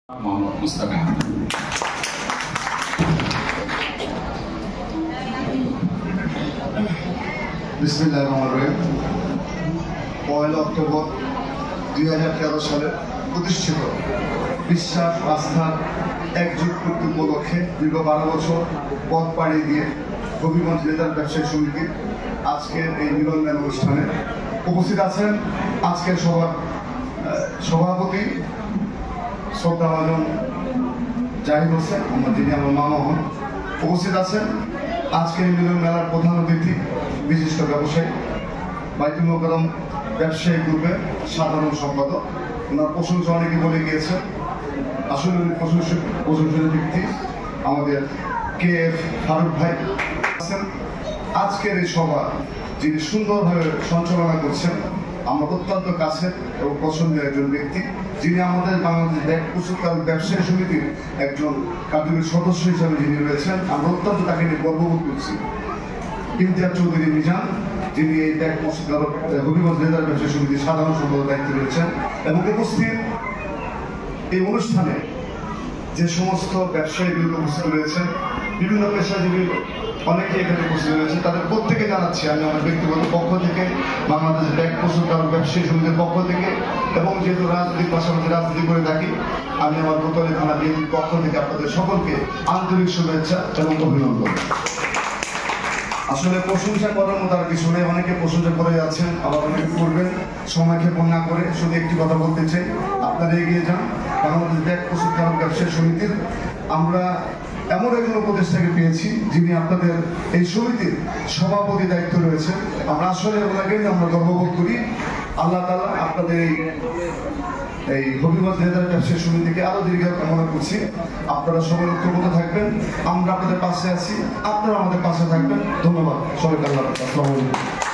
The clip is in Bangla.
মোহাম্মদ মুস্তাক আহমেদ। বিসমিল্লাহির রহমানির রহিম। 1 অক্টোবর 2013 সালে প্রতিষ্ঠিত বিশ্বাস আস্থার একজোট পূর্তি উপলক্ষে দীর্ঘ 12 বছর পথ পাড়ি দিয়ে হবিগঞ্জ লেদার ব্যবসায়ী সমিতি আজকের এই মিলনমেল অনুষ্ঠানে উপস্থিত আছেন। আজকের সভার সভাপতি শ্রদ্ধাভাজন জাহিদ হোসেন, যিনি আমার মামা হন। উপস্থিত আছেন আজকের মিলন মেলার প্রধান অতিথি বিশিষ্ট ব্যবসায়ী বাইতুল মোকাররম ব্যবসায়ী গ্রুপের সাধারণ সম্পাদক। ওনার প্রশংসা অনেকে বলে গিয়েছেন, আসলে প্রশংসনীয় ব্যক্তি আমাদের KF ফারুক ভাই আছেন। আজকের এই সভা যিনি সুন্দরভাবে সঞ্চালনা করছেন আমার অত্যন্ত কাছের এবং পছন্দের একজন ব্যক্তি, যিনি আমাদের বাংলাদেশ ব্যাগ প্রস্তুতকারক ব্যবসায়ী সমিতির একজন কার্যকরী সদস্য হিসাবে যিনি রয়েছেন। আমরা অত্যন্ত তাকে নিয়ে গর্ববোধ করছি। ইমতিয়াজ চৌধুরী মিজান, যিনি এই ব্যাগ প্রস্তুতকারক হবিগঞ্জ লেদার ব্যবসায়ী সমিতির সাধারণ সম্পাদক দায়িত্বে রয়েছেন। এবং উপস্থিত এই অনুষ্ঠানে যে সমস্ত ব্যবসায়ীগুলো উপস্থিত রয়েছেন, বিভিন্ন পেশাজীবী অনেকে এখানে উপস্থিত রয়েছে, তাদের প্রত্যেকে জানাচ্ছি আমি আমার ব্যক্তিগত পক্ষ থেকে, বাংলাদেশ ব্যাগ প্রস্তুতকারক ব্যবসায়ী সমিতির পক্ষ থেকে, এবং যেহেতু রাজনৈতিক পাশাপাশি রাজনীতি করে থাকি, আমি আমার কোতোয়ালি থানা বিএনপির পক্ষ থেকে আপনাদের সকলকে আন্তরিক শুভেচ্ছা এবং অভিনন্দন। আসলে প্রশংসা করার মতো আর কিছু নেই, অনেকে প্রশংসা করে যাচ্ছেন, আবার অনেকে করবেন। সময় ক্ষেপণ না করে শুধু একটি কথা বলতে চাই, আপনারা এগিয়ে যান। বাংলাদেশ ব্যাগ প্রস্তুতকারক ব্যবসায়ী সমিতির আমরা এমন একজন উপদেষ্টাকে পেয়েছি যিনি আপনাদের এই সমিতির সভাপতি দায়িত্ব রয়েছে। আমরা আসলে ওনাকে আমরা গর্ববোধ করি। আল্লাহ তাআলা আপনাদের এই হবিগঞ্জ লেদার ব্যবসায়ী সমিতিকে আরো দীর্ঘ কামনা করছি। আপনারা সবাই ঐক্যবদ্ধ থাকবেন, আমরা আপনাদের পাশে আছি, আপনারা আমাদের পাশে থাকবেন। ধন্যবাদ সবাইকে। আল্লাহ হাফেজ। আসসালামু আলাইকুম।